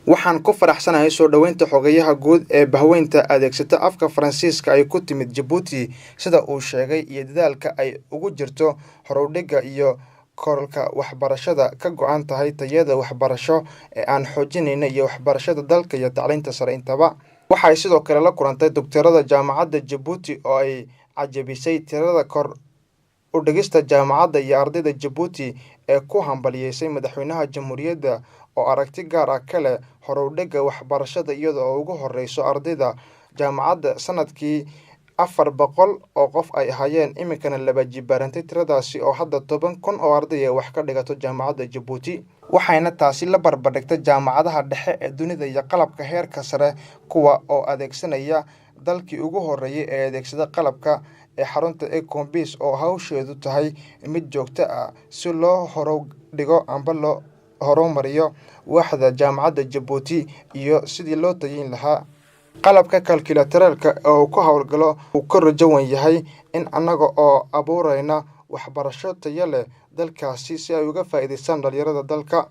Waxaan ku faraxsanahay soo dhaweynta xogayaha guud ee Bahweynta adeegsata afka Faransiiska ay ku timid Djibouti sida uu sheegay iyo dadaalka ay ugu jirto horudhiga iyo kororka waxbarashada ka go'an tahay tayada waxbarasho ee aan xoojinayna iyo waxbarashada dalka iyo tacliinta sare intaba. Waxay sidoo kale la kulantay doktorada jaamacadda Djibouti oo ay cajabisay tirada kor u dhigista jaamacadda iyo ardayda Djibouti ee ku hambalyeysay madaxweynaha jamhuuriyadda oo aragti gaar ah ka leh horudhiga waxbarashada iyada oo ugu horeyso ardayda jaamacadda sanadkii 400 oo qof ay ahaayeen iminkana laba jibaarantay tiradaasi oo hadda 10,000 oo arday wax ka dhigato jaamacadda Djibouti. Waxayna taasi la barbardhigtay jaamacadaha dhexe ee dunida iyo qalabka heerka sare kuwa oo adeegsanaya dalkii ugu horeeyay ee adeegsada qalabka ee xarunta Ecombis oo hawsheedu tahay mid joogto ah si loo horudhigo amba loo horumariyo waaxda jaamacadda Djibouti iyo sidii loo tayin lahaa qalabka kalkulatorka oo ku hawlgalo uu ka rajawan yahay in anaga oo abuurayna waxbarasho tayo leh dalkaasi si ay uga faa'iideystaan dhalinyarada dalka.